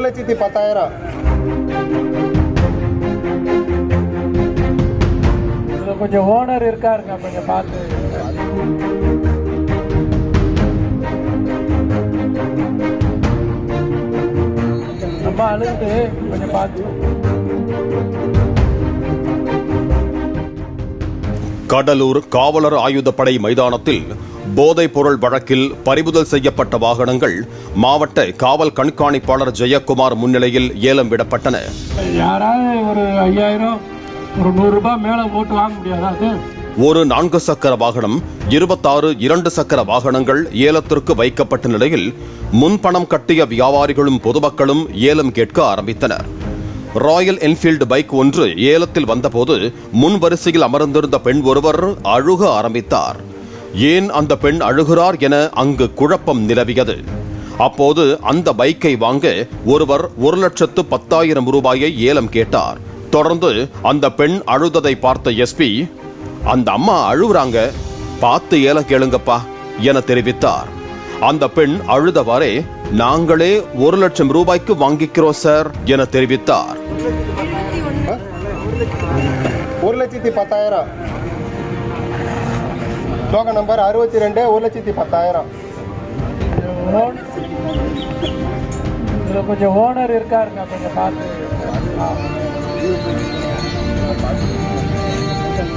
1,10,000. கொஞ்சம் ஓனர் இருக்காருங்க, கொஞ்சம் பார்த்து. ரொம்ப அழுது, கொஞ்சம் பார்த்து. கடலூர் காவலர் ஆயுதப்படை மைதானத்தில் போதைப் பொருள் வழக்கில் பறிமுதல் செய்யப்பட்ட வாகனங்கள் மாவட்ட காவல் கண்காணிப்பாளர் ஜெயக்குமார் முன்னிலையில் ஏலம் விடப்பட்டன. யாராவது ஒரு 5,000 ஒரு 100 ரூபாய் மேல போட்டு வாங்க முடியாதா? ஒரு 4 சக்கர வாகனம் 26 2 சக்கர வாகனங்கள் ஏலத்திற்கு வைக்கப்பட்ட நிலையில் முன்பணம் கட்டிய வியாபாரிகளும் பொதுமக்களும் ஏலம் கேட்க ஆரம்பித்தனர். ராயல் என்ஃபீல்டு பைக் ஒன்று ஏலத்தில் வந்தபோது முன் வரிசையில் அமர்ந்திருந்த பெண் ஒருவர் அழுக ஆரம்பித்தார். ஏன் அந்த பெண் அழுகிறார் என அங்கு குழப்பம் நிலவியது. அப்போது அந்த பைக்கை வாங்க ஒருவர் 1,10,000 ரூபாயை ஏலம் கேட்டார். தொடர்ந்து அந்த பெண் அழுததை பார்த்த எஸ்பி, அந்த அம்மா அழுகுறாங்க, பார்த்து ஏலம் கேளுங்கப்பா என தெரிவித்தார். அந்த பெண் அழுதவாறே, நாங்களே 1,00,000 ரூபாய்க்கு வாங்கிக்கிறோம் சார் என தெரிவித்தார். 1,10,000. Token number 62 1,10,000. கொஞ்சம் ஓனர் இருக்காருங்க, கொஞ்சம் பார்த்து.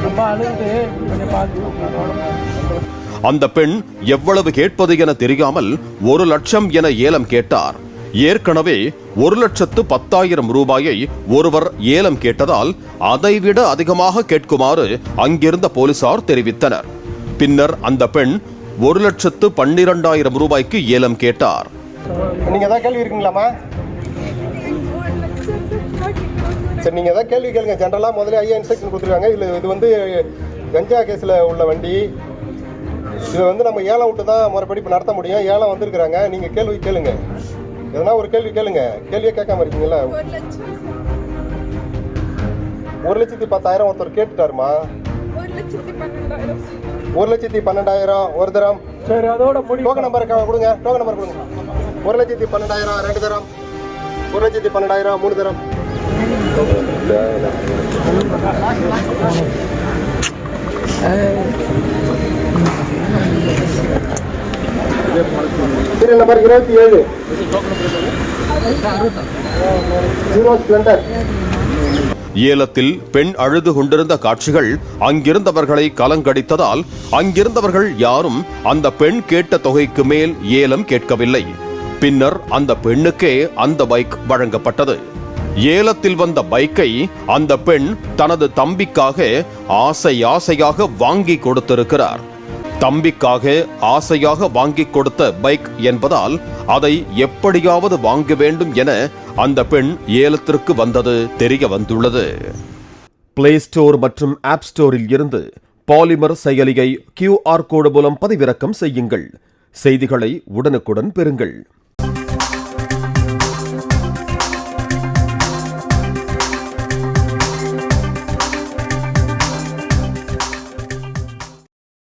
ரொம்ப அழுது, கொஞ்சம் பார்த்து. அந்த பெண் எவ்வளவு கேட்பது என தெரியாமல் 1,00,000 என ஏலம் கேட்டார். ஏற்கனவே 1,10,000 ரூபாயை ஒருவர் ஏலம் கேட்டதால் அதைவிட அதிகமாக கேட்குமாறு அங்கிருந்த போலீசார் தெரிவித்தனர். பின்னர் அந்த பெண் 1,12,000 ரூபாய்க்கு ஏலம் கேட்டார். நீங்க ஏதாவது கேள்வி இருக்குங்களாமா? சரி, நீங்க ஏதாவது கேள்வி கேளுங்க. ஜெனரலா முதல்ல ஐயா இன்ஸ்ட்ரக்ஷன் கொடுத்துருக்காங்க. இது வந்து கஞ்சா கேஸ்ல உள்ள வண்டி. இதை வந்து நம்ம ஏலம் விட்டு தான் முறைப்படி இப்போ நடத்த முடியும். ஏலம் வந்திருக்கிறாங்க. நீங்க கேள்வி கேளுங்க. எதனா ஒரு கேள்வி கேளுங்க. கேள்வியே கேட்காம இருக்கீங்களா? 1,10,000 ஒருத்தர் கேட்டுட்டாருமா. 1,12,000 ஒரு தரம். சரி, அதோட டோக்கன் நம்பர் கொடுங்க. டோக்கன் நம்பர் கொடுங்க. 1,12,000 2 தரம். 1,12,000 3 தரம். Serial number 27 0 Splendor. ஏலத்தில் பெண் அழுது கொண்டிருந்த காட்சிகள் அங்கிருந்தவர்களை கலங்கடித்ததால் அங்கிருந்தவர்கள் யாரும் அந்த பெண் கேட்ட தொகைக்கு மேல் ஏலம் கேட்கவில்லை. பின்னர் அந்த பெண்ணுக்கே அந்த பைக் வழங்கப்பட்டது. ஏலத்தில் வந்த பைக்கை அந்த பெண் தனது தம்பிக்காக ஆசையாக வாங்கி கொடுத்திருக்கிறார். தம்பிக்காக ஆசையாக வாங்கி கொடுத்த பைக் என்பதால் அதை எப்படியாவது வாங்க வேண்டும் என அந்த பெண் ஏலத்திற்கு வந்தது தெரிய வந்துள்ளது. பிளே ஸ்டோர் மற்றும் ஆப் ஸ்டோரில் இருந்து பாலிமர் செயலியை QR கோடு மூலம் பதிவிறக்கம் செய்யுங்கள். செய்திகளை உடனுக்குடன் பெறுங்கள்.